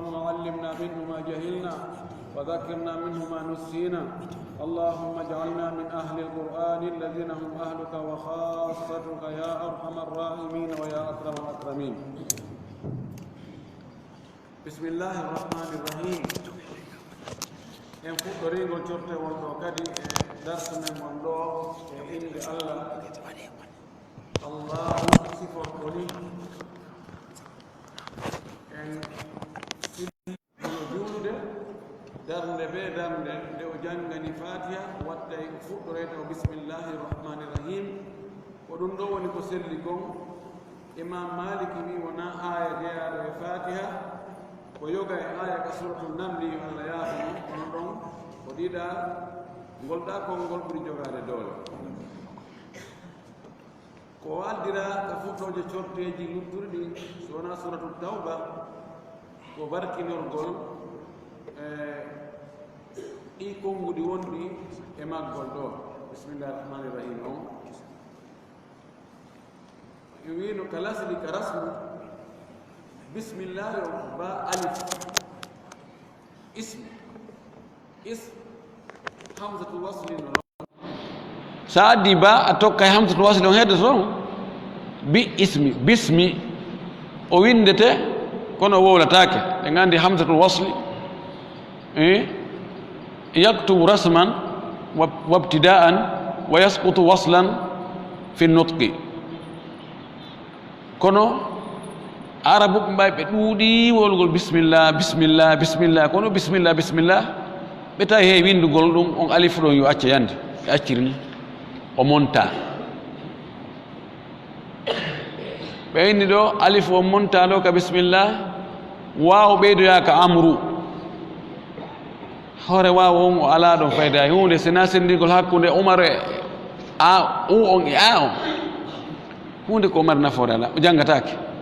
اللهم علمنا منه ما جهلنا وذكرنا منه ما نسينا اللهم اجعلنا من أهل القرآن الذين هم أهلك وخاصتك يا أرحم الراحمين ويا أكرم الأكرمين. بسم الله الرحمن الرحيم. en fuɗɗoringol cortewol ɗo kadi e darsu men mon ɗo e inde allahu siforto ni en silino julde darnde be darnde nde o janngani fatiha watta e fuɗɗorede o bisimillahi irrahmani irrahim ko ɗum ɗo woni ko selli gon imam maliki wi wona aya jeyaɗo e fatiha ko yoga e aya ka suratul namli yo allah yaafino kono ɗon ko ɗiɗa ngolɗa konngol ɓuri jogade doole ko aldira ka fuɗɗoje corteji lutturɗi so wona suratul tawba ko barkinorgol ɗi konnguɗi wonɗi e maggol ɗo bisimillahi rahmani irrahim on wino ka lasli ka rasmu bisimillahi o ba alif ism hamzatul wasli no sa addi ba a tokka hamzatul wasli on hedde toon bismi o windete kono wowlatake ɓe gandi hamzatul wasli yaktubu rasman wabtida'an wa yasqutu waslan fi nutqi kono arabuɓe mbawi ɓe ɗuuɗi wolgol bisimillah bisimillah bisimillah kono bisimillah bisimillah ɓe tawi he windugol ɗum on alif ɗon yo acca yande ɓe acciri ni o monta ɓe inni ɗo alif o monta ɗo ka bisimillah waw ɓeydoya ka amru hoore waw on o ala ɗon fayda hunde sena sendigol hakkude umar e a u on e a on hunde ko mari nafoore ala o janggatake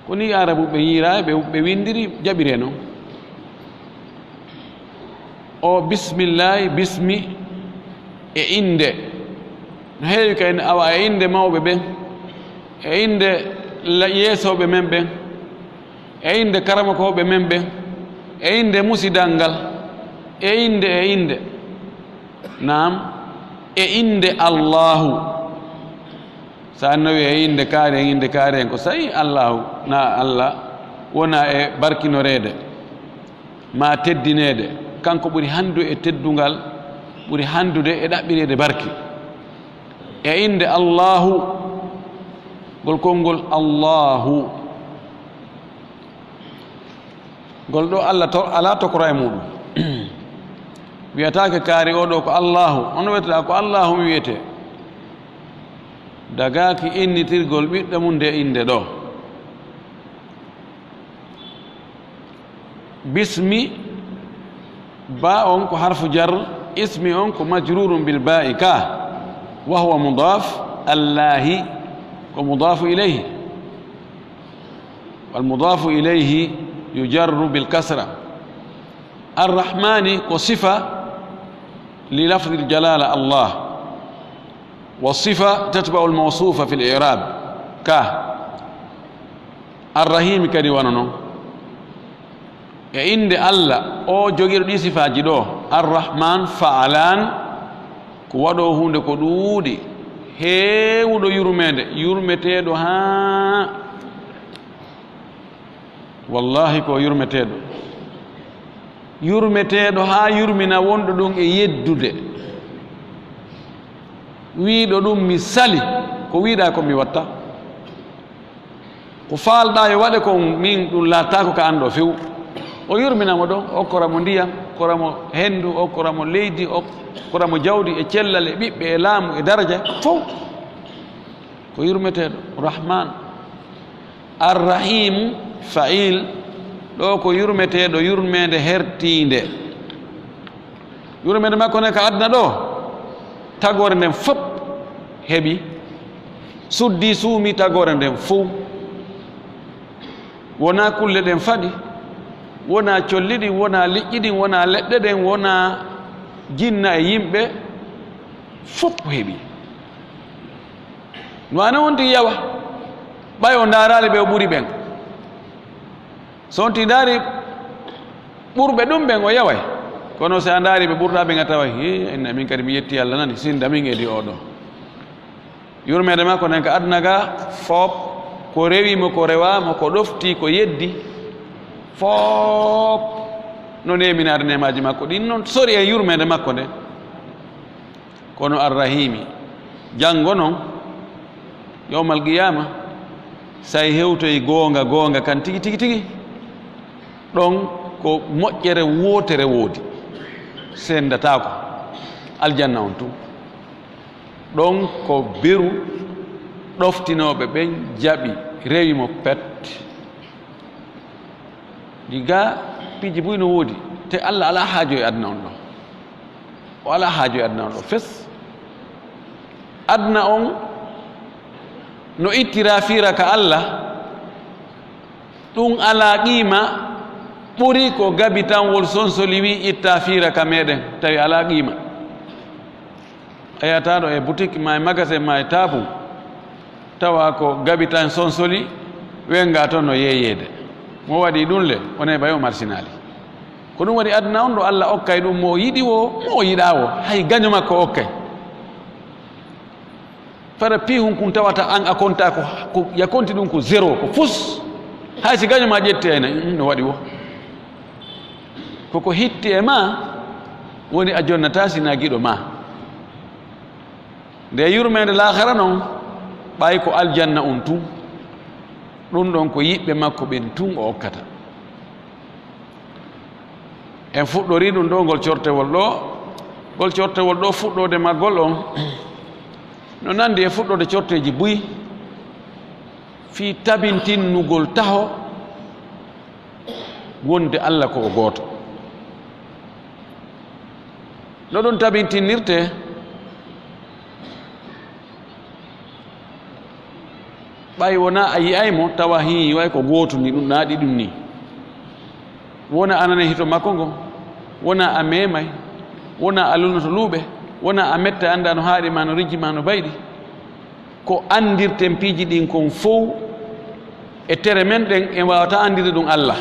ko ni arabuɓe yiira ɓe windiri jaɓire noon o bisimillahi bismi e inde no heewi kayne awa e inde mawɓe ɓen e inde yeesoɓe men ɓen e inde karamakoɓe men ɓen e inde musidal ngal e inde naam e inde allahu sa nawi e inde kaari en ko sayi allahu na allah wona e barkinorede ma teddinede kanko ɓuri handu e teddungal ɓuri handude e ɗaɓɓirede barki e inde allahu ngol konngol allahu ngol ɗo allah ala tokora e muɗum wiyatake kaari oɗo ko allahu ono wiyetata ko allahu mi wiyete dagaki innitirgol ɓiɗɗo mum nde inde ɗo bismi ba on ko harfu jar ismi on ko majrurum bil ba'i ka wa huwa mudaf allahi ko mudafu ilayhi wal mudafu ilayhi yujarru bil kasra arrahmani ko sifa li lafzi al jalala allah والصفة تتبع الموصوفة في الإعراب الرحيم كدي ونونو عند الله او جوغير دي صفة جدو الرحمن فعلان كوادو هوند كو دودي هيودو يرمتيدو ها والله كو يرمتيدو ها يرمنا وندو دون e yeddude wiiɗo ɗum mi sali ko wiiɗa ko mi watta ko faalɗa yo waɗe ko min ɗum laattako ka anɗo few o yurminamo ɗon okkoramo ndiyam okkoramo henndu okkoramo leydi okkoramo jawdi e cellal e ɓiɓɓe e laamu e daraja fof ko yurmeteɗo rahman arrahimu fa'il ɗo ko yurmeteɗo yurmede hertinde yurmede makko ne ka adna ɗo tagore nden fof heɓi suddi suumi tagore nden fof wona kulle ɗen faɗi wona colli ɗin wona liƴƴi ɗin wona leɗɗe ɗen wona jinna e yimɓe fof heɓi no ane wonti yawa ɓay o ndaarali ɓe o ɓuri ɓen so on ti ndaari ɓurɓe ɗum ɓen o yaway, kono so a ndaari ɓe ɓurɗaɓe nga tawa inna min kadi mi yetti Allah nani sindamin edi oɗo yurmede makko nen ko aduna ga foop ko rewimo ko rewamo ko ɗofti ko yeddi foop no neminade nemaji makko ɗin noon sori e yurmede makko nde. Kono arrahimi janngo noon yawmal qiyama sa hewtoyi goonga kan tigi tigi tigi ɗon ko moƴƴere wotere woodi sendatako aljanna on tun ɗon ko beru ɗoftinoɓe ɓen jaɓi rewimo pet diga piiji buy no woodi te Allah ala haajo e aduna on ɗo o ala haajo e aduna on ɗo fes aduna on no ittira fiira ka Allah ɗum ala qima ɓuri ko gabi tan wol sonsoli wi itta fiira ka meɗen tawi ala qima a yataɗo e boutique ma e magasin ma e tabu tawa ko gabi tan sonsoli wenga toon no yeyede mo waɗi ɗum le wone ɓayo marsinali ko ɗum waɗi aduna on ɗo Allah okkay ɗum mo yiɗi wo mo yiɗa wo hay gaño makko okkay fara pihum kun tawata an a konta ko yakonti ɗum ko zéro ko fus hay si gaño ma ƴetti ena no waɗi wo koko hitti e ma woni a jonnata sina giɗo ma nde yurmede lahara noon ɓay ko aljanna on tun ɗum ɗon ko yiɓɓe makko ɓen tun o okkata en fuɗɗori ɗum ɗo ngol cortewol ɗo fuɗɗode maggol on no nandi e fuɗɗode corteji buyi fi tabintinnugol taho wonde Allah ko o gooto no ɗum tabintinnirte ɓay wona a yiyaymo tawa hi way ko gooto ni ɗum naaɗi ɗum ni wona anane hito makko ngo wona a memay wona a lulnoto luuɓe wona a metta annda no haaɗi ma no rijji ma no bayɗi ko andirten piiji ɗin kon fof e tere men ɗen en wawata andirde ɗum Allah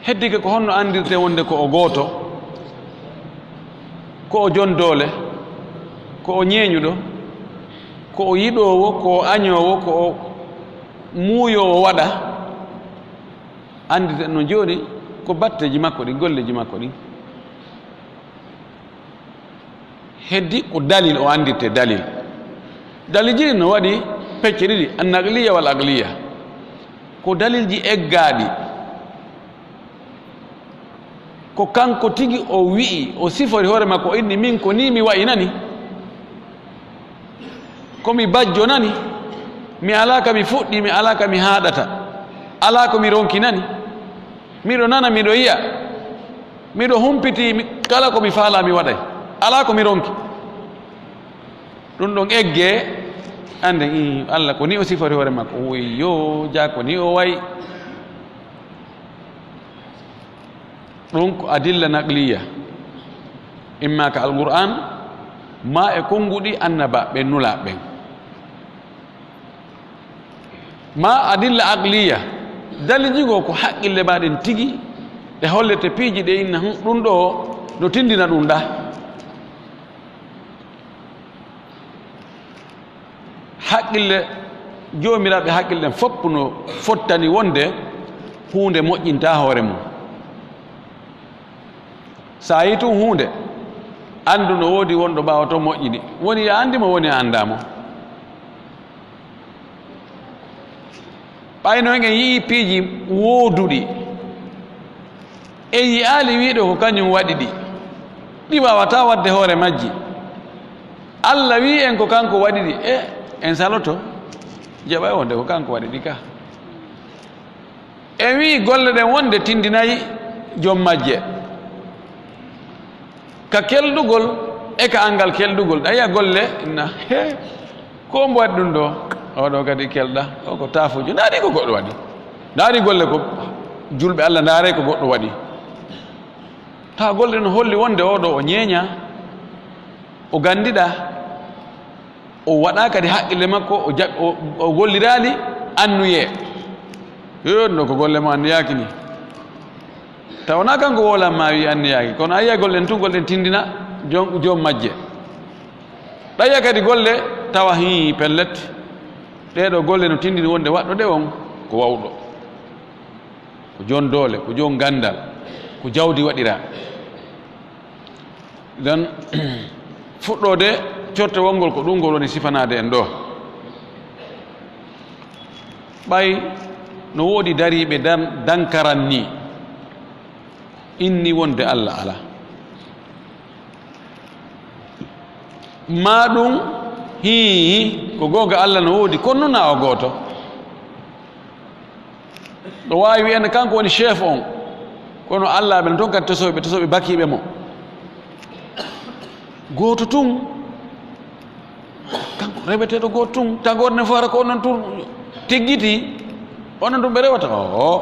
heddike ko honno andirte wonde ko o gooto ko o jon doole ko o ñeeñuɗo ko o yiɗowo ko o añowo ko o muuyowo waɗa andirten no jooɗi ko batteji makko ɗin golleji makko ɗin heddi ko dalil o andirte dalil ji no waɗi pecce ɗiɗi annaqliya wal aqliya ko dalilji eggaɗi ko kanko tigi o wi'i o sifori hoore makko o inni min ko ni mi wayi nani komi bajjo nani mi alaka mi fuɗɗi mi alaka mi haɗata ala ko mi ronki nani miɗo nana miɗo yiya miɗo humpiti kala ko mi faala mi waɗay ala ko mi ronki ɗum ɗon egge ande Allah ko ni o sifori hoore makko woyyo ja ko ni o wayi ɗum ko adilla naqliya imma ka alquran ma e konguɗi annaba ɓe nula ɓen ma adilla aqliya dalijigo ko haqqille maɗen tigi ɗe hollete piiji ɗe inna ɗum ɗo no tindina ɗum ɗa haqqille joomiraɓe haqqille fopp no fottani wonde hunde moƴƴinta hoore mum sa yi tun hunde andu no woodi wonɗo ɓaawa to moƴƴini woni ya andimo woni a andamo ɓayno en yii piiji wooduɗi en yiyaali wiiɗo ko kañum waɗi ɗi wawata wadde hoore majji Allah wi en ko kanko waɗi ɗi en saloto jaɓay wonde ko kanko waɗi ɗi ka en wi golle ɗen wonde tindinayi joom majje ka kelɗugol e ka angal kelɗugol ɗaya golle inna ko mbo waɗi ɗum ɗo oɗo kadi kelɗa o ko taafujo ndaari ko goɗɗo waɗi ndaari golle ko julɓe Allah ndaare ko goɗɗo waɗi tawa golle no holli wonde oɗo o ñeeña o gandiɗa o waɗa kadi haqqille makko o gollirali annuye yonno ko golle mo anniyaki ni tawna kanko wola ma wi anniyaki kono ayya gollen tun gollen tindina jom majje ɗaya kadi golle tawa hi pellet ɗeɗo golle no tindini wonde waɗɗo ɗe on ko wawɗo ko jon doole ko jon gandal ko jawdi waɗira dan fuɗɗode corte wongol ko ɗum ngol woni sifanade en ɗo ɓay no woodi dariɓe dankaran ni inni wonde Allah ala ma ɗum hi ko goga Allah no woodi kono na o goto ɗo wawi wiyande kanko woni chef on kono Allah ɓe ton kadi tosoɓe bakiɓe mo goto tun kanko reɓeteɗo goto tun tagore ne fora ko onon tun teggiti onon tun ɓe rewata o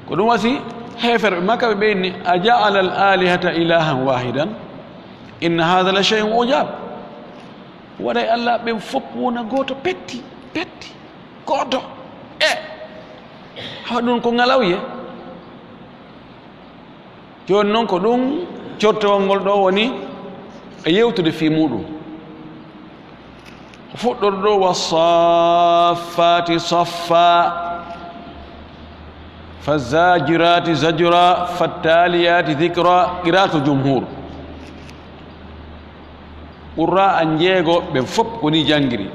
ko ɗum wasi heferɓe makka ɓe ɓeyni a jaala al alihata ilahan wahidan inna hada la chey'un ujab waɗay Allah ɓe fof wona goto petti goto hawa ɗum ko ngalawye joni noon ko ɗum cortowol ngol ɗo woni e yewtude fi muɗum fuɗɗoto ɗo wa saffati saffa fazajirati zajra fattaliyati dhikra qira'atu jumhur ɓurra an jeego ɓe fof koni jangiri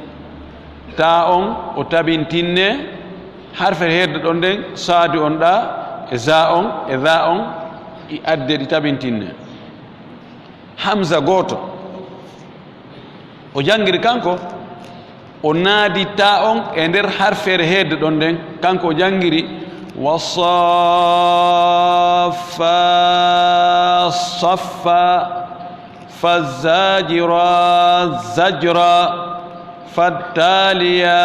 ta on o tabintinne harfe hedde ɗon nden saadi on ɗa e za on e dha on i adde ɗi tabintinne hamza goto o jangiri kanko o naadi ta on e nder harfere hedde ɗon nden kanko o jangiri wasaffa saffa fazajira zajra fattaliya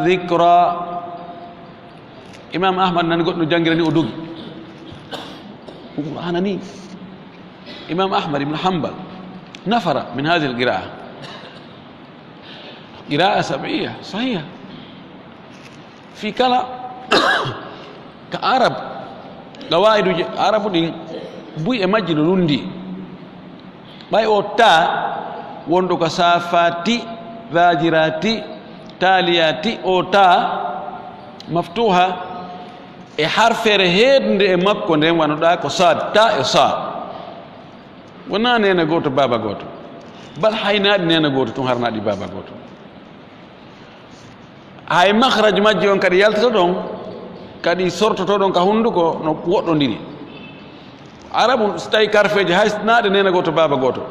dhikra imam ahmad nani goɗɗo jangirani o dogi hanani imam ahmad ibn hanbal nafara min hadhihi alqira'a qira'a sab'iyya sahiha fi kala ka arab qawaidu arabu ɗin buy e majji no lundi ɓay o ta wonɗo ko safati zajirati taliyati o ta maftuha e harfere hedde e makko nden wanoɗa ko sad ta e sa wona nena goto baba goto bal haynaɗi nena goto tun harnaɗi baba goto hay mahraj majji on kadi yaltata ɗon kadi sortoto ɗon ka hunduko no woɗɗodiri arabu so tawi karfeje hay naɗe nena goto baba goto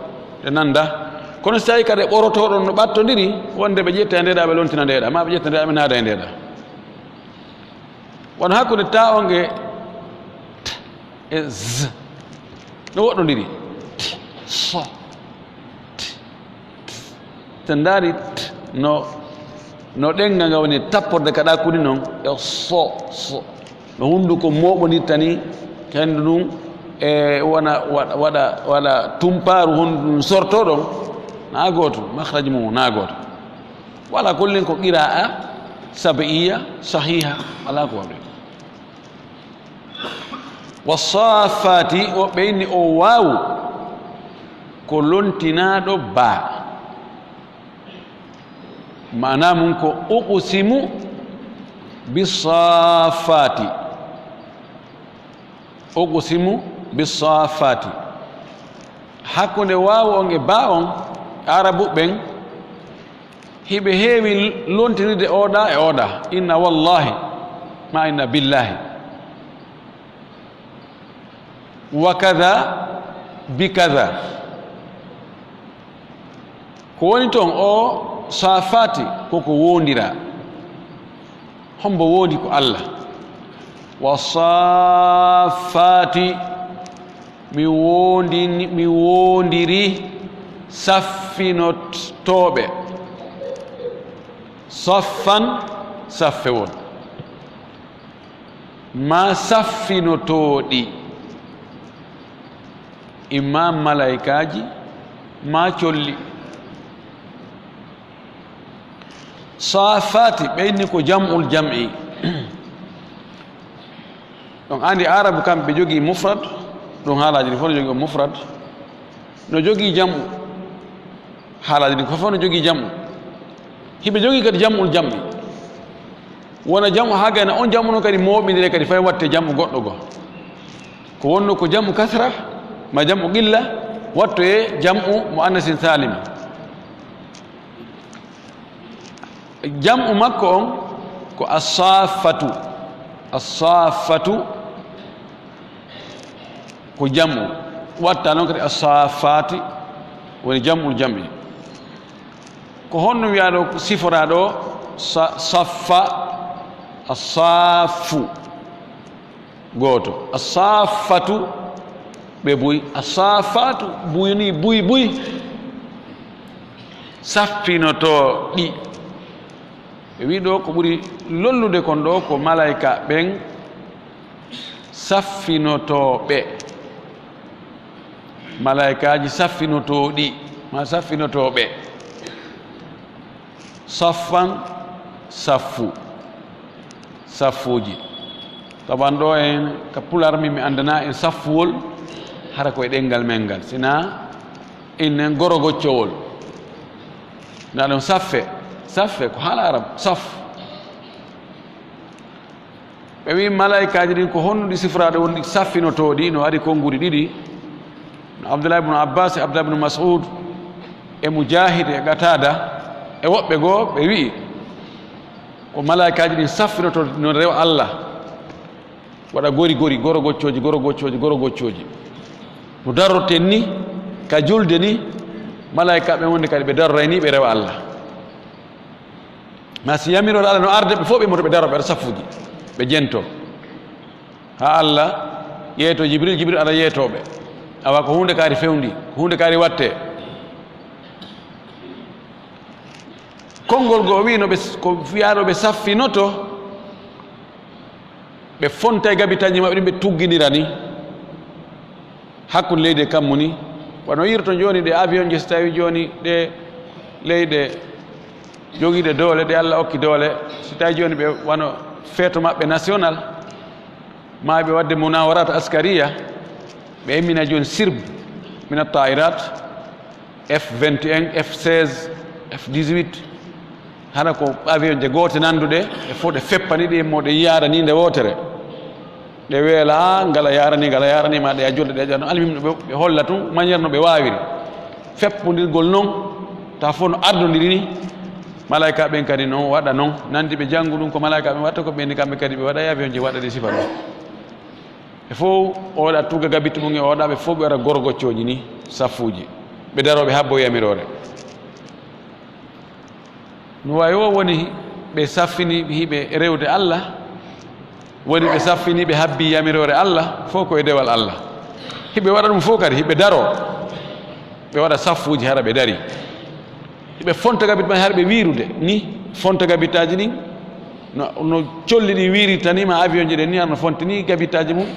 ɗe nanda kono so tawi kadi ɓorotoɗon no ɓattodiri wonde ɓe ƴetta e ndeɗa ɓe lontina ndeɗa ma ɓe ƴetta ndeɗa ɓe naada e ndeɗa wono hakkude ta on e z no woɗɗodiri so te ndaari no ɗenga nga woni tapporde kaɗa kuni noon e so no hunduko moɓonirta ni hendu ɗum e wona waɗa tumparu hondu ɗum sorto ɗon na goto mahraji mum na goto wala kollin ko qira'a sab'iyya sahiha ala ko waɗi wasafati o ɓeyni o waawu ko lontinaɗo ba mana mum ko uqsimu bisafati uqsimu bisafati hakkunde waawu on e ba on arabu ɓen hiɓe heewi lontinirde oɗa e oɗa inna wallahi ma inna billahi wa kada bi kada ko woni toon o safati koko wondira hombo wondi ko Allah wa safati mi wondiri saffinotoɓe saffan saffe won ma saffinotoɗi imma malaikaji ma colli safati ɓeyni ko jam'ul jam'i donc andi arabe kamɓe jogii mufrad ɗum haalaji ɗi fof no jogii o mufrad no jogii jam'u haalaji ɗi fof no jogii jam'u hiɓe jogii kadi jam'ul jam'i wona jam'u ha gayna on jam'u noon kadi mooɓidire kadi fay watte jam'u goɗɗo goo ko wonno ko jam'u kasra ma jam'u qilla watto e jam'u mo annasin salimi jam'u makko on ko as-saffatu ko jam'u watta noon kadi as-saffati woni jam'ul jam'i ko honno wiya ɗo sifora ɗo saffa as-saffu goto as-saffatu ɓe buy as-saffatu buyni buy saffinoto ɗi ɓe wi ɗo ko ɓuri lollude kon ɗo ko malaika ɓen saffinotoɓe malaikaji saffinotoɗi ma saffinotoɓe saffan saffuji taban ɗo en ka pular mi andana en saffuwol hara koye ɗengal men ngal sina innen gorogoccowol nda ɗum saffe ko haala arab saf ɓe wi malaikaji ɗin ko honnuɗi sifraɗo wonɗi saffinotoɗi no ari konnguri ɗiɗi no abdoulah ibnu abbas e abdoulah ibnu mas'ud e mujahid e qatada e woɓɓe goo ɓe wi ko malaikaji ɗin saffinoto no rewa allah waɗa gori gorogoccoji no darroten ni ka julde ni malaika ɓe wonde kadi ɓe darroray ni ɓe rewa allah ma si yamirode allah no arde ɓe fof ɓe moto ɓe daro ɓe aɗa saffuji ɓe jento ha allah yeeto jibril aɗa yeetoɓe awa ko hunde kaari fewndi ko hunde kaari watte konngol goo wi no ɓe ko wiyaɗo ɓe saffinoto ɓe fonta e gabitaji maɓɓe ɗin ɓe tugginira ni hakkude leydi e kammu ni wano yirto joni ɗe avion je so tawi joni ɗe leyɗe jogiiɗe doole ɗe allah okki doole so tawi joni ɓe wano feeto maɓɓe national ma ɓe wadde munawarat askaria ɓe emmina joni sirbe min attairat F21 F16 F18 hana ko avion je goote nanduɗe e fof ɗe feppani ɗi mo ɗe yiyara ni nde wootere ɗe weela ngala yarani ma ɗe a jolde ɗe no almim ɓe holla tun maniére no ɓe wawiri feppodirgol noon ta fof no ardodiri ni malaika ɓen kadi noon waɗa noon nandi ɓe janngu ɗum ko malaika ɓen watta ko ɓenni kamɓe kadi ɓe waɗa avion je waɗa ɗi sifa ɗo e fof oɗa tugga gabitte mum e oɗa ɓe fof ɓe waɗa gorgoccoji ni saffuji ɓe daroɓe habbo yamirore no wawi o woni ɓe saffini hiɓe rewde allah woni ɓe saffini ɓe habbi yamirore allah fof koye dewal allah hiɓe waɗa ɗum fof kadi hiɓe daro ɓe waɗa saffuji hara ɓe dari hiɓe fonta gabit ma hara ɓe wirude ni fonta gabitaji ɗin no colli ɗi wirirta ni ma avion ji ɗen ni arno fonta ni gabitaji mum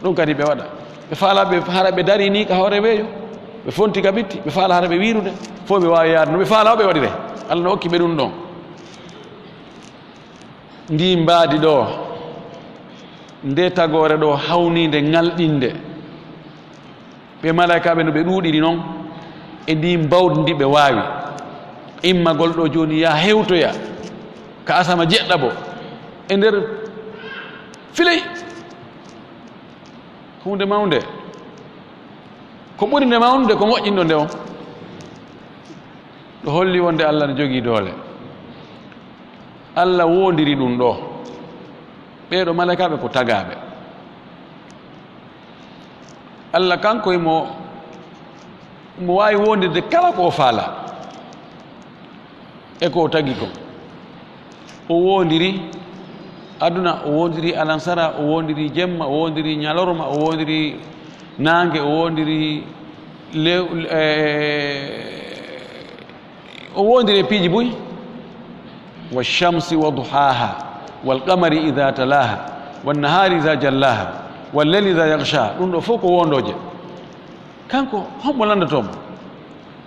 ɗum kadi ɓe waɗa ɓe faala ɓe hara ɓe dari ni ka hoore weeyo ɓe fonti gabitti ɓe faala hara ɓe wirude fof ɓe wawi yaade no ɓe faala o ɓe waɗire allah no hokki ɓe ɗum ɗon ndi mbaadi ɗo nde tagore ɗo hawnide ngalɗinde ɓe malaikaɓe no ɓe ɗuuɗiri noon e ndi mbawdi ndi ɓe waawi immagol ɗo joni ya hewtoya ka asama jeɗɗa bo e nder filey hunde mawnde ko ɓuri nde mawnde ko moƴƴinɗo nde on ɗo holli wonde allah ne jogii doole allah wondiri ɗum ɗo ɓeeɗo malaikaɓe ko tagaɓe allah kanko mo wawi wondirde kala ko o faala e ko o tagi ko o wondiri aduna o wondiri alansara o wondiri jemma o wondiri ñalorma o wondiri nangue o wondiri o wondiri e piiji boyi والشمس وضحاها والقمر إذا تلاها والنهار إذا جلاها والليل إذا يغشاها ɗum ɗo fof ko wondoje kanko hombo landatomo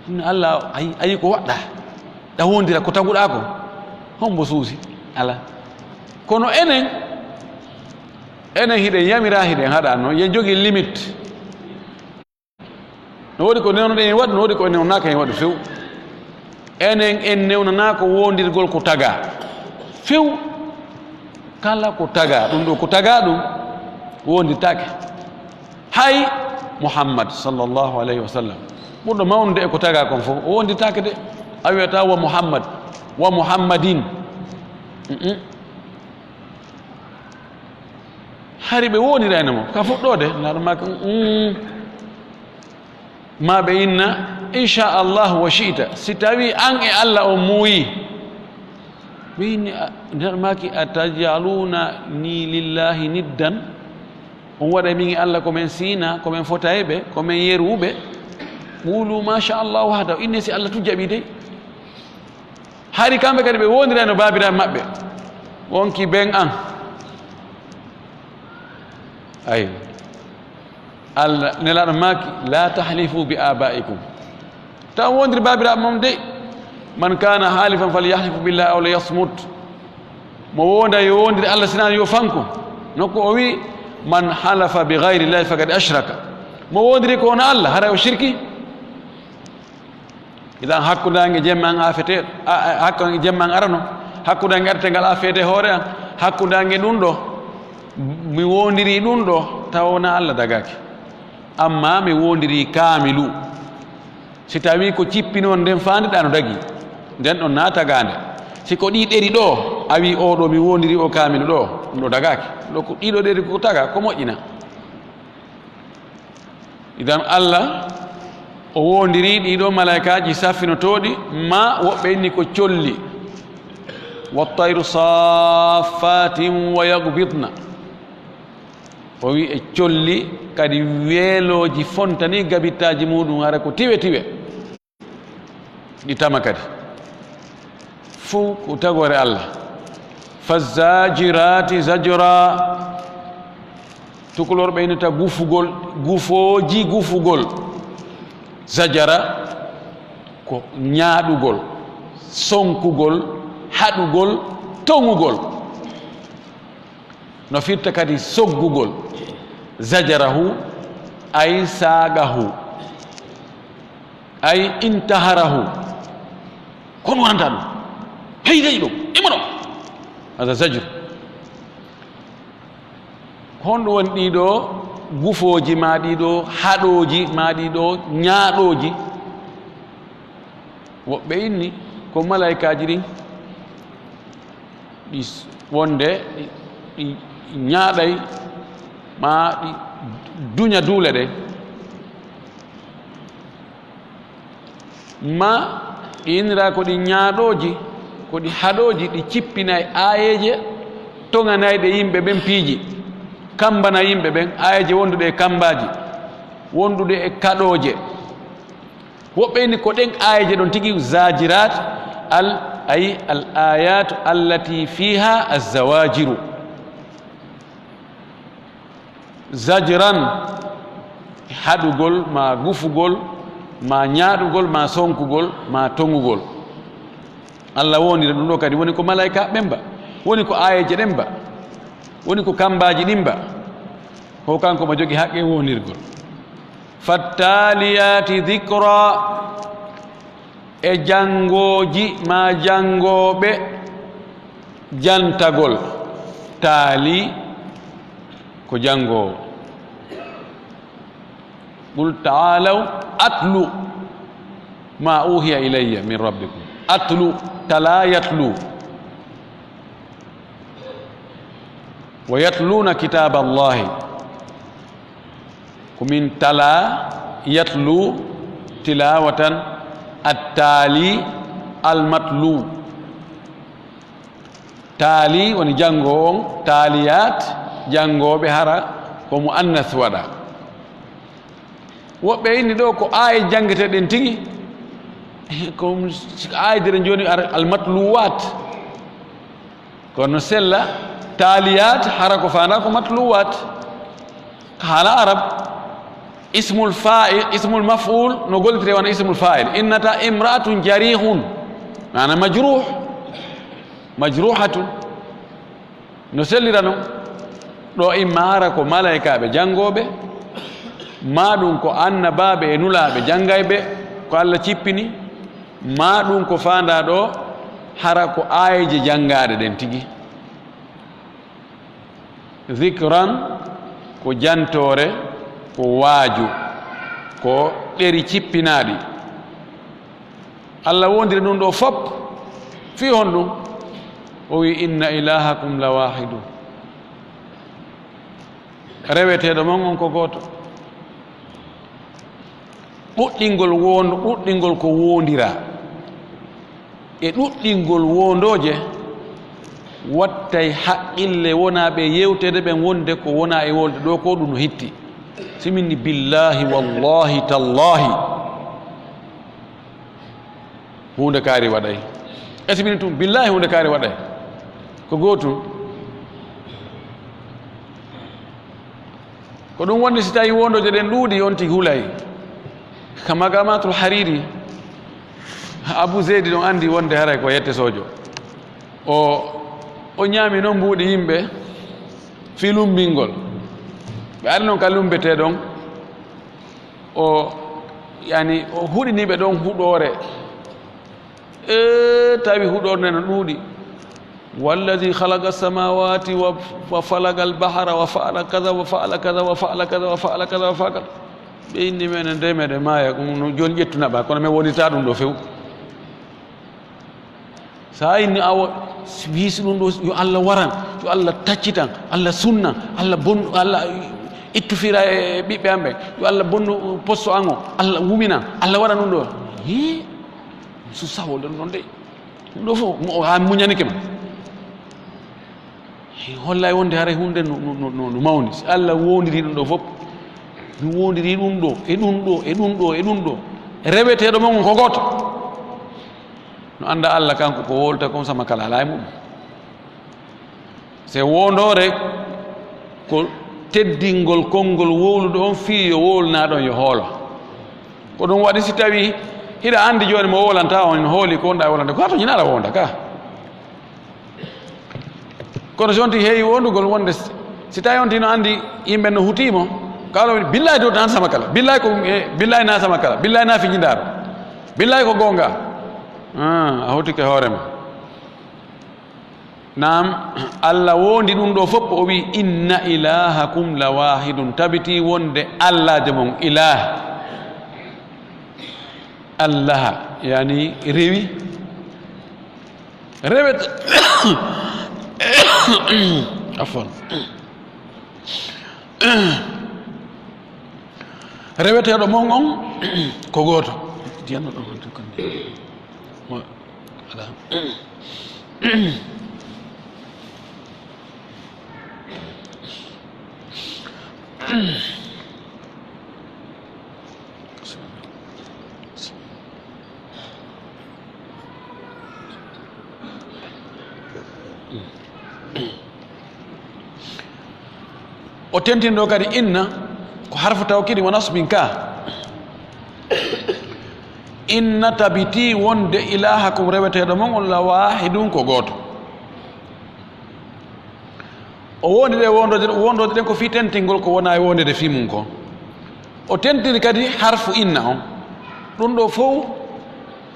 ɗum allah ayi ko waɗɗa ɗa wondira ko taguɗa ko hombo suusi ala kono enen hiɗen yamira hiɗen haɗa noon yen jogii limite no woodi ko newnoɗen en waɗi no woodi ko newnaka en waɗi few enen en newnana ko wondirgol ko taga few kala ko taga ɗum ɗo ko taga ɗum wondirtake hay muhammad sallllahu alayhi wa sallam ɓurɗo mawnude e ko taga kon fof o wondirtake de a wiyata wa muhammad wa muhammadin hari ɓe wondirani mo ka fuɗɗode laɗumaka ma ɓe inna inchallah wa chita si tawi an e allah o muuyi ɓe inni nder maki atajaluna ni lillahi niddan on waɗa min e allah komin siina komin fotayeɓe komin yeruɓe ɓuulu machallah wahda inni si allah tu jaɓi dey hari kamɓe kadi ɓe wondirani no babiraɓe maɓɓe wonki ben an ay allah nelaɗo maki la tahlifu bi abaikum taw wondiri babiraɓe mom dey man kana halifan falyahlifu billahi aw liyasmut mo wonda yo wondiri allah sinani yo fanko nokku o wi man halafa bi gayri llahi faqad ashraka mo wondiri ko wona allah hara o shirki idan hakkudange jemman afeteɗo hakkudange jemman arano hakkudange artegal afete hoore an hakkudange ɗum ɗo mi wondiri ɗum ɗo taw wona allah dagaki amma mi wondiri kaamilu si tawi ko cippi noon nden fandiɗa no dagi nden ɗon natagande siko ɗi ɗeri ɗo a wi oɗo mi wondiri o kaamilu ɗo ɗum ɗo dagaki ɗo ko ɗiɗo ɗeri ko taga ko moƴƴina idan allah o wondiri ɗiɗo malaikaji saffinotoɗi ma woɓɓe inni ko colli wattayru saffatin wa yagbidna o wi e colli kadi weeloji fontani gabittaji muɗum hara ko tiwe tiwe ɗi tama kadi fuu ko tagore allah fazajirati zajra tukulor ɓeynata gufugol gufoji gufugol zajara ko ñaaɗugol sonkugol haɗugol tongugol no firta kadi soggugol zajarahu ay saagahu ay intaharahu kono wonanta ɗum heydayi ɗum imono hada zajr honɗum woni ɗiɗo gufoji ma ɗiɗo haɗoji ma ɗiɗo ñaaɗoji woɓɓe inni ko malaikaji ɗin ɗi wonde ɗi ñaaɗay ma ɗi duña duule ɗe ma ɗi innira ko ɗi ñaaɗoji ko ɗi haɗoji ɗi cippinay ayeje toŋanayɗe yimɓe ɓen piiji kambana yimɓe ɓen ayeje wonduɗe e kambaji wonduɗe e kaɗoje woɓɓe inni ko ɗen ayeje ɗon tigi zajirat ay al ayatu allati fiha azawajiru zajran haɗugol ma gufugol ma ñaaɗugol ma sonkugol ma tongugol allah wondira ɗum ɗo kadi woni ko malaika ɓemba woni ko ayeje ɗemba woni ko kambaji ɗimba ko kanko mo jogi haqqe wonirgol fattaliyati dhikra e jangoji ma jangoɓe jantagol taali ko jangowo qul taalaw atlu ma uhiya ilayya min rabbikum atlu tala yatlu wa yatluna kitaba allahi komin tala yatlu tilawatan attaali almatlu taali woni jango on taaliyat jangoɓe hara ko mo annas waɗa woɓɓe inni ɗo ko aaye jangeteɗen tigi ko aayidere joni almatluwat kono sella taaliyat hara ko fanda ko matluwat haala arab ismul fa'il ismul maf'ul no gollitire wona ismul fa'il innata imra'atun jarihun mana majruh majruhatun no sellira non ɗo imma ara ko malaikaɓe jangoɓe ma ɗum ko annabaɓe e nulaɓe jangayɓe ko Allah cippini ma ɗum ko fanda ɗo hara ko ayeje jangaɗe ɗen tigi zicran ko jantore ko waaju ko ɗeri cippinaɗi Allah wondiri ɗum ɗo fop fi hon ɗum o wi inna ilahakum la wahidu reweteɗo mon on ko goto ɗuɗɗingol ko wondira e ɗuɗɗingol wondoje wattay haqqille wona ɓe yewtede ɓen wonde ko wona e wolde ɗo ko ɗum no hitti siminni billahi wallahi tallahi hunde kaari waɗay e simini tum billahi hunde kaari waɗay ko gootum ko ɗum wonde si tawi wondoje ɗen ɗuuɗi on tigi hulay ka magamatul hariri abou zeydi ɗon andi wonde haray ko yette sojo o ñaami noon mbuuɗi yimɓe fi lumbingol ɓe ari noon ka lumbete ɗon o huɗiniɓe ɗon huɗore tawi huɗorde no ɗuuɗi walladi halaqa samawati wa falaga albahara wa faala kada wa faala kada wa faala kada wa faala kada wa faala kada ɓe inni men nde meɗe maaya no joni ƴettunaɓa kono min wonita ɗum ɗo few sa inni awo wiisi ɗum ɗo yo Allah waran yo Allah taccitan Allah sunna Allah bonnu Allah ittufira e ɓiɓɓe am ɓe yo Allah bonnu posto an o Allah wumina Allah waɗa ɗum ɗo hi so sawolde ɗum ɗon de ɗum ɗo fof ha muñanike ma hollay wonde haray hunde no mawni si Allah wondiri ɗum ɗo fof mi wondiri ɗum ɗo e ɗum ɗo e ɗum ɗo e ɗum ɗo reweteɗo mon ko goto no anda Allah kanko ko wolta comme sama kala ala e mum se wondore ko teddingol konngol wowlude on fii yo wowlunaɗon yo hoolo ko ɗum waɗi si tawi hiɗa andi joni mo wolanta on hooli ko wonɗa wolande ko hato ñinaɗa wonda ka kono jonti heewi wondugol wonde si tawi on tino andi yimɓe no hutimo kalo billahi dow nan sama kala billahi ko billahi na sama kala billahi na fiñidaro billahi ko gonga a hotike hoorema nam Allah wondi ɗum ɗo fof o wi inna ilahakum la wahidun tabiti wonde allahde mon ilah allah yani rewi rewet afwan reweteɗo mon on ko goto diyanno ɗo ala o tentinɗo kadi inna ko harfu tawkidi wa nasbin ka inna tabiti wonde ilahakum reweteɗo mon on la wahidun ko goto o wondi ɗe wondode ɗen ko fi tentingol ko wona e wondede fi mum ko o tentiri kadi harfu inna on ɗum ɗo fof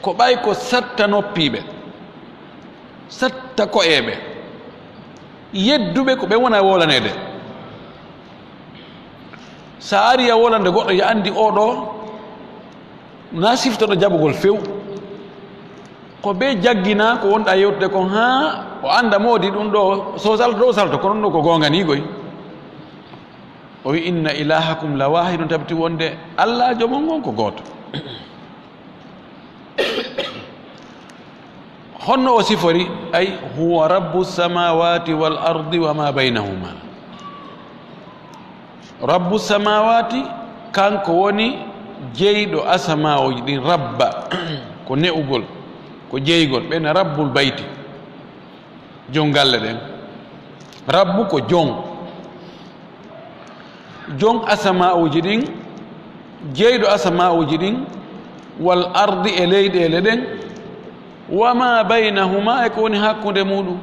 ko ɓay ko satta noppiɓe satta ko'eɓe yedduɓe ko ɓe wona e wolanede sa ari a wolande goɗɗo yo andi oɗo na siftoɗo jaɓugol few ko be jaggina ko wonɗa yewtude kon ha o anda moodi ɗum ɗo so salto ɗo salto ko ɗum ɗo ko gonganigoy o wi inna ilahakum la wahidun tabiti wonde Allah jomon gon ko goto honno o sifori ay huwa rabbu samawati wal ardi wa ma baynahuma rabbu samawati kanko woni jeyɗo asamaoji ɗin rabba ko ne'ugol ko jeygol ɓene rabbul bayti jon galle ɗen rabbu ko jon asamauji ɗin jeyɗo asamauji ɗin wal ardi e leyɗele ɗen wama baynahuma e ko woni hakkunde muɗum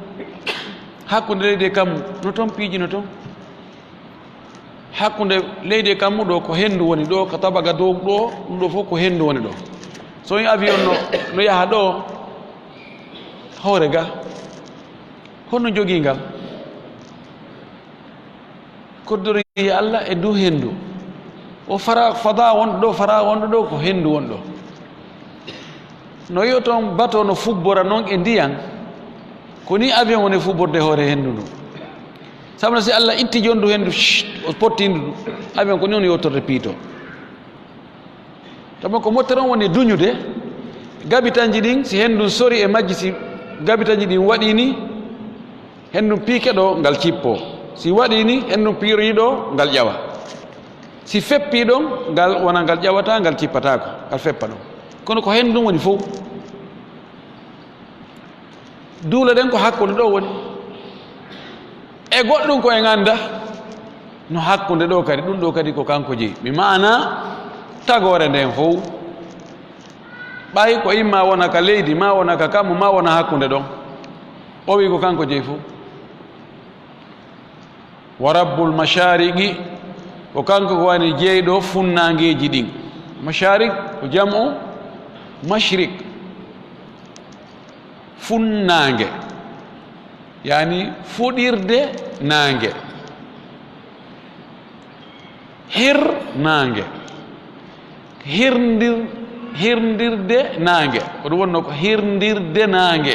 hakkunde leydi e kammu no toon piiji no toon hakkunde leydi e kammu ɗo ko henndu woni ɗo ko tabaga dow ɗo ɗum ɗo fof ko henndu woni ɗo so wi avion no yaha ɗo hoore ga honno jogii ngal koddori Allah e dow henndu o fada wonɗo ɗo fara wonɗo ɗo ko henndu woni ɗo no yo toon bateau no fubbora noon e ndiyan ko ni avion woni fubborde hoore henndu ndu sabu si Allah itti jondu henndu o pottindu ɗum avion ko ni woni yottorde piito tama ko motere on woni duñude gabitanji ɗin si henndu sori e majji si gabitanji ɗin waɗi ni henndu piike ɗo ngal cippo si waɗi ni henndu piiriɗo ngal ƴawa si feppi ɗon ngal wona ngal ƴawata ngal cippatako ngal feppa ɗon kono ko henndu woni fof duula ɗen ko hakkunde ɗo woni e goɗɗum ko en anda no hakkunde ɗo kadi ɗum ɗo kadi ko kanko jeyi mi mana tagore nden fof ɓay ko imma wona ka leydi ma wona ka kammu ma wona hakkunde ɗon o wi ko kanko jeyi fof wa rabbul mashariqi ko kanko ko wani jeyɗo funnangeji ɗin masharik ko jam'u mashrik funnange yani fuɗirde nange hirnange hirndirde nange ko ɗum wonno ko hirndirde nange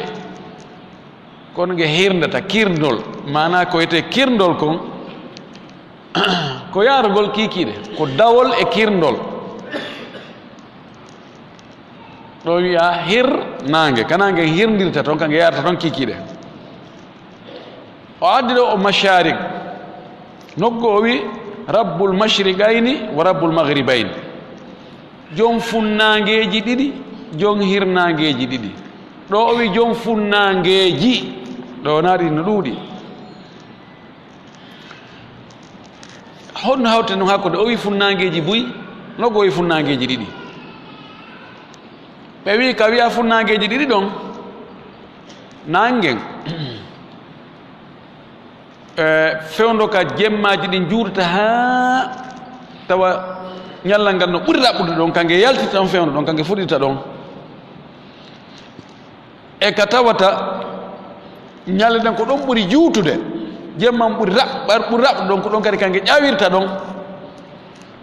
kono nge hirndata kirndol mana ko wiyete kirndol kon ko yarugol kikiɗe ko dawol e kirndol ɗo wiya hir nange kana nge hirndirta toon kange yarata toon kikiɗe o addi ɗo o masharik noggo o wi rabbul mashriqayni wa rabbul maghribayni jom funnangeji ɗiɗi jom hirnangeji ɗiɗi ɗo o wi jom funnangeji ɗo naɗi no ɗuuɗi honno hawte noon hakkude o wi funnangeji buyi noggo o wi funnangeji ɗiɗi ɓe wi ka wiya funnangeji ɗiɗi ɗon nangen fewndo ka jemmaji ɗi juurta ha tawa ñallal ngal no ɓuri raɓɓude ɗon kange yaltita ɗon fewndo ɗon kange fuɗirta ɗon e ka tawata ñalle ɗen ko ɗon ɓuri juutude jemman ɓuri raɓɓude ɗon ko ɗon kadi kange ƴawirta ɗon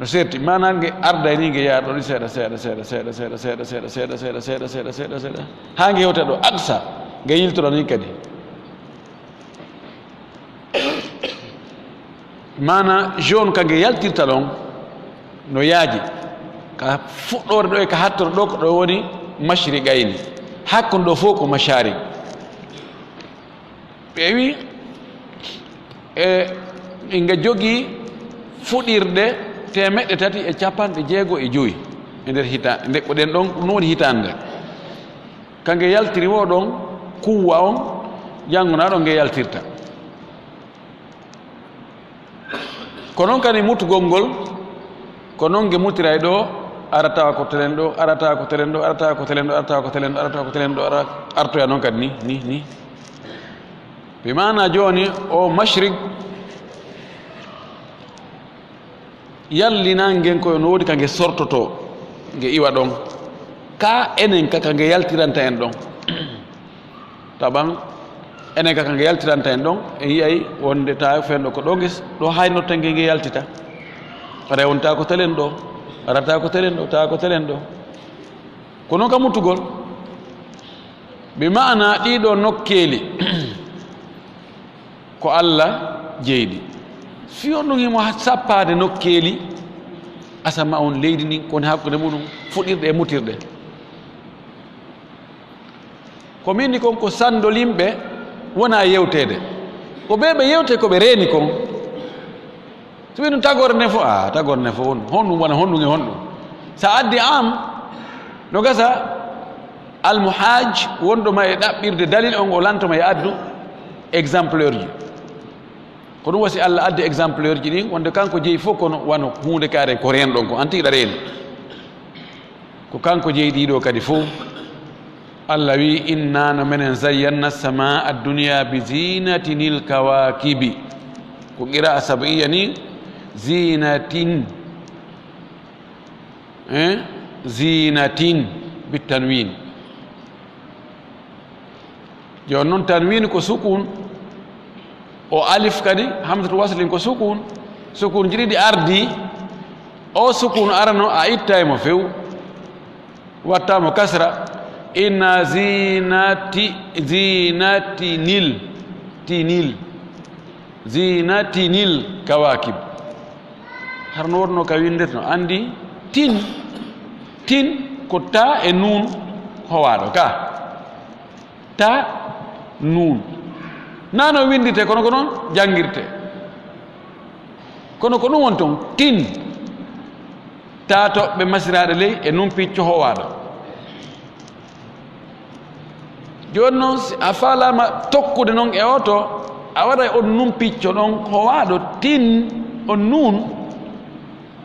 no serti mana nge arda ni nge yaha ɗo ni seeɗa seeɗa seeɗa seeɗa seeɗa seeɗa seeɗa seeɗa seeɗa seeɗa seeɗa seeɗa seeɗa ha nge yewta ɗo aksa nge yiltora ni kadi mana jaune kange yaltirta ɗon no yaaji ka fuɗɗore ɗo e ka hattoro ɗo ko ɗo woni mashriqayni hakkunde ɗo fof ko masharik ɓe wi nge jogii fuɗirde 365 e nder hitande nde ko ɗen ɗon ɗum woni hitande nde kange yaltiri wo ɗon kuwwa on jangona ɗon nge yaltirta ko noon kadi mutugol ngol ko noon nge mutira e ɗo ara tawa ko telen ɗo ara tawa ko telen ɗo ara tawa ko telen ɗo ara tawa ko telen ɗo ara tawa ko telen ɗo ara artoya noon kadi ni bi mana joni o mashrik yallinan ngen koyo no woodi kange sortoto nge iwa ɗon ka enen kaka nge yaltiranta en ɗon taɓan enen kaka nge yaltiranta en ɗon en yiyay wonde ta fenɗo ko ɗo nges ɗo haynotta nge nge yaltita rewonta ko telen ɗo arata ko telen ɗo tawa ko telen ɗo ko noon ka muttugol bi mana ɗiɗo nokkeeli ko Allah jeyɗi fi on ɗum himo sappade nokkeeli asama on leydi ndin koni hakkude muɗum fuɗirɗe e mutirɗe ko minni kon ko sandolimɓe wona yewtede ko ɓe ɓe yewte koɓe reeni kon so wi ɗum tagore nde fof a tagore nde fof honɗum wona honɗum e honɗum sa addi am no gasa almuhaj wonɗoma e ɗaɓɓirde dalil on o lantoma e addu exemplaire ji ko ɗum wasi Allah addi exemplaire ji ɗin wonde kanko jeeyi fof kono wano hunde kaare ko reen ɗon ko antiiɗa reeni ko kanko jeeyi ɗiɗo kadi fof Allah wi inna no menen zayyanna sama ad-dunya bi zinatinil kawakibi ko qira'a sab'iyya ni zinatin zinatin bitanwin jon non tanwin ko sukun o alif kadi hamzatul waslin ko sukun jiɗiɗi ardi o sukun arano a ittay mo few wattamo kasra inna zinatinil kawakib harno wonno ka windet no andi tin ko ta e nun howaɗo ka ta nun nano windite kono ko noon jangirte kono ko ɗum won ton tin ta toɓɓe masiraɗe ley e nun picco howaɗo joni noon a falama tokkude noon e oto a waɗa on nun picco ɗon howaɗo tin on nun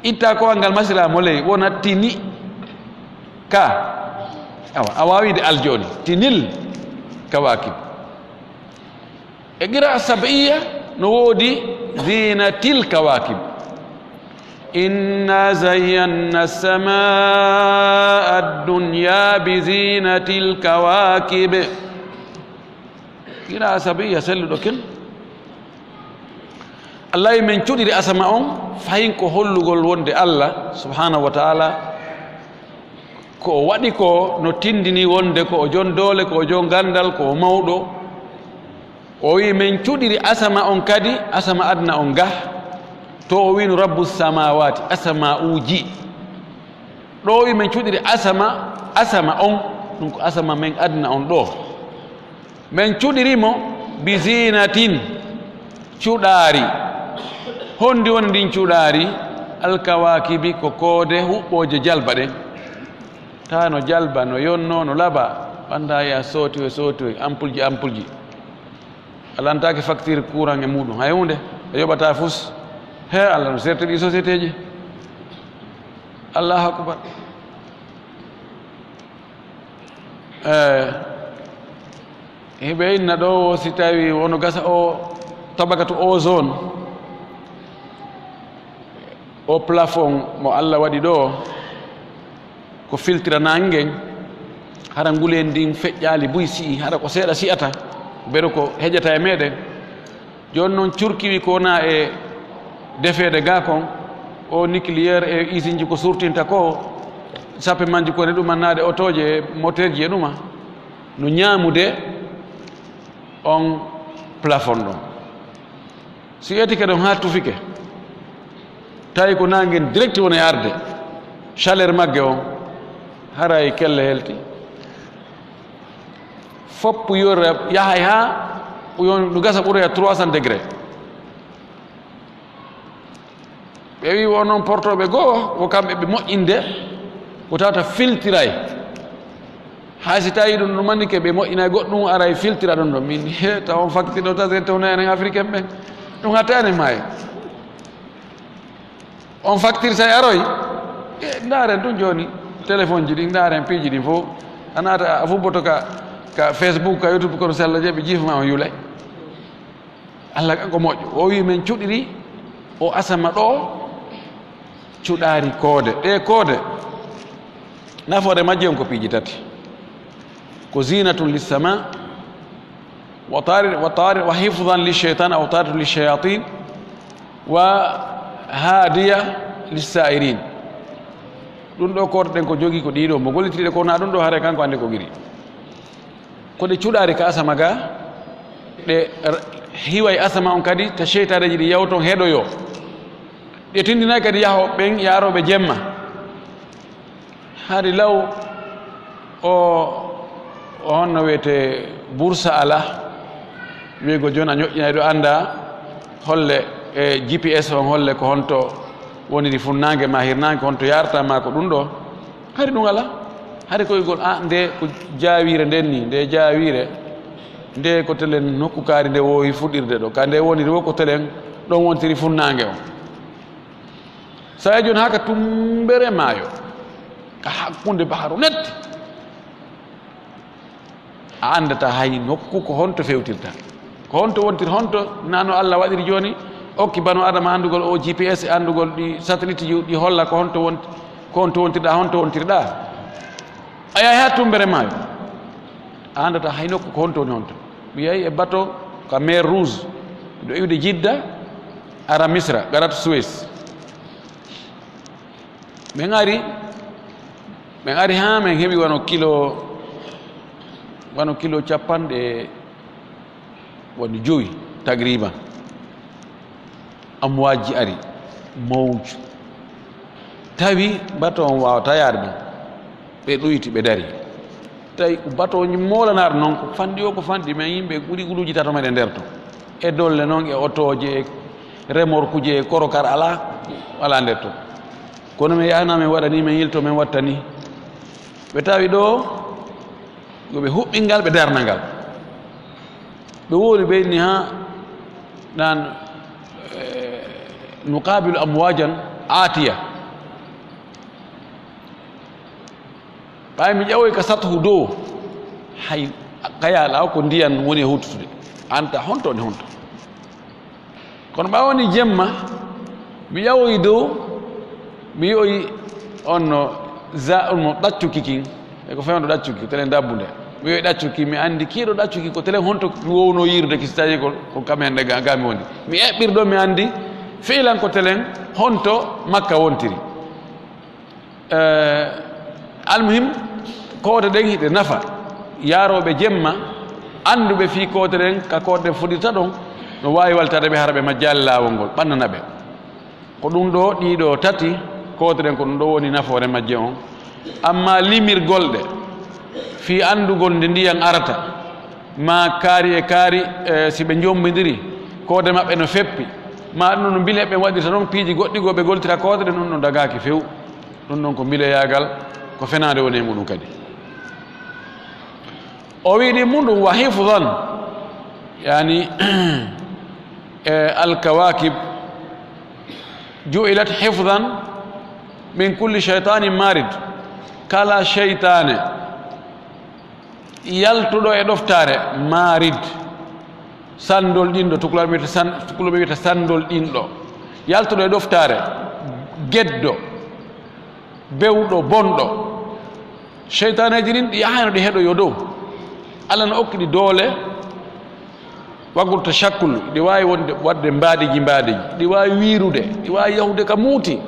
itta kowal ngal masiramo ley wona tini ka awa a wawide aljoni tinil kawakib e qira'a sab'iyya no woodi zinatil kawakib inna zayyanna as-samaa ad-dunya bi zinatil kawakib qira'a sab'iyya selluɗo ken Allah men cuɗiri asama on fayin ko hollugol wonde Allah subhanahu wa ta'ala ko waɗi ko no tindini wonde ko o jon doole ko o jon gandal ko o mawɗo o wi min cuɗiri asama on kadi asama adna on ga to o wino rabbus samawati asama uji ɗo wi min cuɗiri asama on ɗum ko asama men adna on ɗo min cuɗirimo bi zinatin cuɗaari hondi woni ndin cuɗaari alkawakibi ko koode huɓɓoje jalba ɗen ta no jalba no yonno no laba ɓanda ya sootoy ampoule ji alantake facture courant e muɗum hay hunde e yoɓata fus he Allah no serte ɗi société ji allahu akbar heɓe inna ɗo si tawi wono gasa o tabakatu ozone o plafond mo Allah waɗi ɗo ko filtre nangen hara ngulen ndin feƴƴali buy si'i hara ko seeɗa si'ata beɗo ko heƴata e meɗen joni noon curkiwi ko wona e defede ga kon o nucléaire e usine ji ko surtinta ko sappe manji kone ɗumannade otoje e moteur ji e ɗuma no ñamude on plafond ɗon si etike ɗon ha tufike tawi ko nangen direct wona e arde chaleur magge on hara e kelle helti foppu yora yahay ha ɗu gasa ɓuroya 300 degré ɓe wi wo noon portoɓe goo wo kamɓe ɓe moƴƴinde ko tawata filtiray hay si tawi ɗum ɗumannike ɓe moƴƴinay goɗɗum ara e filtira ɗum ɗo min he taw on facture ɗo tasete wona enen africain ɓen ɗum hattani maayo on facture say aroy ndaren ɗum joni téléphone ji ɗi ndaren piiji ɗi fof a naata a fubboto ka Facebook ka YouTube kono sella je ɓe jiifama o yulay Allah kanko moƴƴo o wi min cuɗiri o asama ɗo cuɗaari koode ɗe koode nafoore majje on ko piiji tati ko zinatun lissama wa hifdan lilcheytan aw taritun lilcheyatin wa haadiya lissairin ɗum ɗo koode ɗen ko jogii ko ɗiɗo mo gollitiriɗe ko na ɗum ɗo hare kanko ande ko giri ko ɗe cuɗaari ka asama ga ɗe hiway asama on kadi ta cheytaneji ɗi yawton heɗoyo ɗe tindinayi kadi yaho ɓen yaroɓe jemma haade law o honno wiyete boursa ala wiigo joni a ñoƴƴinay ɗo annda holle e GPS on holle ko honto woniri funnangue ma hirnangue ko honto yaratama ko ɗum ɗo hari ɗum ala hari koygol nde ko jawire nden ni nde jawire nde ko telen nokku kaari nde wowi fuɗɗirde ɗo ka nde woniri wo ko telen ɗon wontiri funnangue on sa joni haka tumbere maayo ka hakkunde baharu netti a andata hay nokku ko honto fewtirta ko honto wontir honto nano Allah waɗiri joni okki banu adama andugol o GPS andugol ɗi satellite ɗi holla ko honto wontirɗa honto wontirɗa a yahi ha tumbere maayo a andata hay nokku ko honto woni honto mi yahi e bateau ka mer rouge ɗo iwde Jidda ara Misra garat Suez min ari ha min heɓi wano kilo capanɗe woni 5 tagriban amwaji ari mawju tawi bateau on wawata yaade ɗon ɓe ɗoyti ɓe dari tawi bateau ji molanaɗo noon ko fanɗi o ko fanɗi mais yimɓe ɓuuri guluji tato meɗe nder to e dolle noon e otoje e remorkuje e korokar ala nder to kono min yahna min waɗani min yilto min wattani ɓe tawi ɗo yoɓe huɓɓingal ɓe darnangal ɓe woni ɓeyni ha nan nuqabilu amwajan atiya ɓawi mi ƴewoy ka sathu dow hay kayala ko ndiyan woni e huttude anta honto woni honto kono ɓa woni jemma mi ƴawoyi dow mi yoyi onno mo ɗaccuki kin eko fewno ɗaccuki telen dabbude mi yoyi ɗaccuki mi andi kiiɗo ɗaccuki ko telen honto mi wowno yirde ki so tawi ko kamen ɗe ga mi woni mi eɓɓir ɗo mi andi fiilan ko telen honto makka wontiri almuhim koode ɗen hiɗe nafa yaroɓe jemma anduɓe fi koode ɗen ka koode ɗen fuɗirta ɗon no wawi waltade ɓe hara ɓe majjali lawol ngol ɓannana ɓe ko ɗum ɗo ɗiɗo tati koode ɗen ko ɗum ɗo woni nafoore majje on amma limirgolɗe fi andugol nde ndiyan arata ma kaari e kaari si ɓe jombidiri koode maɓɓe no feppi ma ɗum no mbile ɓe waɗirta noon piiji goɗɗi go ɓe goltira koode ɗen ɗum ɗon dagaki few ɗum ɗon ko mbileyagal ko fenade woni e muɗum kadi o wiɗi muɗum wa hifdan yani alkawakib ju'ilat hifdan min kulli shaytanin marid kala sheytane yaltuɗo e ɗoftare marid sandol ɗinɗo tukulor wiyata sandol ɗinɗo yaltuɗo e ɗoftare geddo bewɗo bonɗo sheytaneji ɗin ɗi yahano ɗi heɗoyo dow Allah no okki ɗi doole waggol to cakkul ɗi wawi wadde mbaadiji ɗi wawi wiirude ɗi wawi yahude ka muuti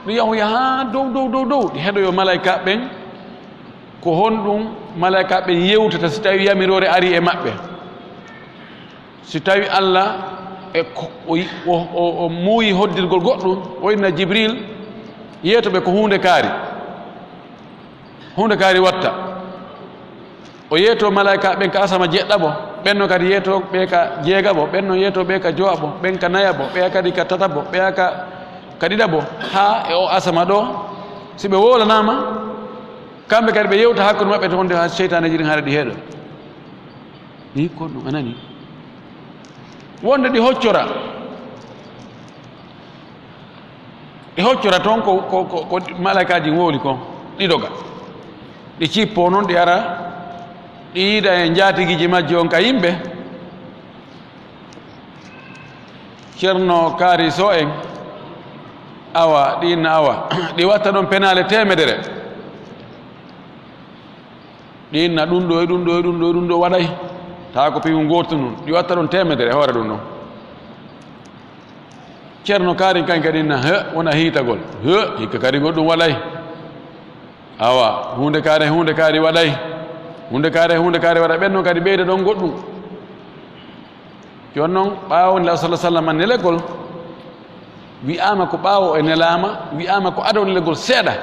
ɗi yahoya ha dow ɗi heɗoyo malaika ɓen ko honɗum malaika ɓen yewtata si tawi yamirore ari e maɓɓe si tawi Allah o muuyi hoddirgol goɗɗum woyna Jibril yeetoɓe ko hunde kaari watta o yeeto malaika ɓen ka asama jeɗɗaɓo ɓenno kadi yeeto ɓe ka jeegaɓo ɓenno yeeto ɓe ka jowaɓo ɓen ka nayaɓo ɓeya kadi ka tataɓo ɓeya ka ɗiɗaɓo ha e o asama ɗo si ɓe wolanama kamɓe kadi ɓe yewta hakkude maɓɓe to wonde ha seytaneji ɗin haɗa ɗi heeɗo ni kon ɗum anani wonde ɗi hoccora toon ko malaikaji wowli kon ɗi doga ɗi cippo noon ɗi ara ɗi yiida e jaatigiji majji on ka yimɓe ceerno kaari so en awa ɗi inna awa ɗi watta ɗon penale 100 ɗi inna ɗum ɗo waɗay tawa ko piiwu gotu nun ɗi watta ɗon 100 hoore ɗum ɗon ceerno kaari kañ kadi inna wona hiitagol hikka kadi goɗɗum waɗay awa hunde kaari waɗay hunde kaari waɗa ɓen noon kadi ɓeyda ɗon goɗɗum joni noon ɓaawo nela sallah sallam nelegol wi'ama ko ɓaawo e nelama wi'ama ko adaw nelegol seeɗa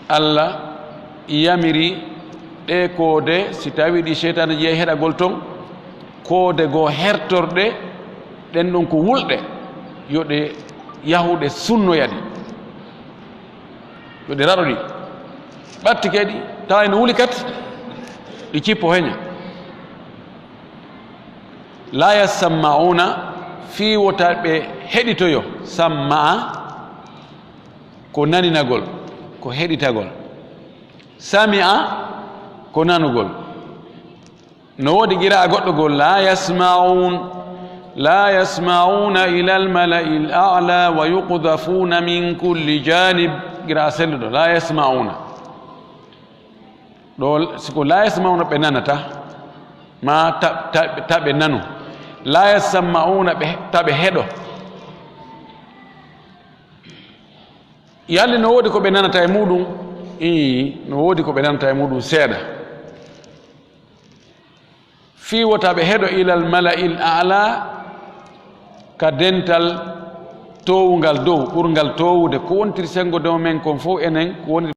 Allah yamiri ɗe koode si tawi ɗi seytane jeeyi heɗagol ton koode goo hertorɗe ɗen ɗon ko wulɗe yoɗe yahuɗe sunnoyaɗi yoɗe raɗoɗi ɓatti kadi tawa ene wuli kat ɗi cippo heña la yasammauna fi wota ɓe heɗitoyo samma'a ko naninagol ko heɗitagol sami'a ko nanugol no wodi gira goddo gol la yasma'una ila al-mala'i al-a'la wa yuqdhafuna min kulli janib gira seldo la yasma'una do siko la yasma'una be nanata ma tabe nanu la yasma'una be tabe hedo yalli no wodi ko be nanata e mudum no wodi ko be nanata e mudum seeda fi wota be hedo ila al-mala'il a'la ka dental towungal dow ɓurgal towude ko wontiri sengo dow men kon fof enen ko woni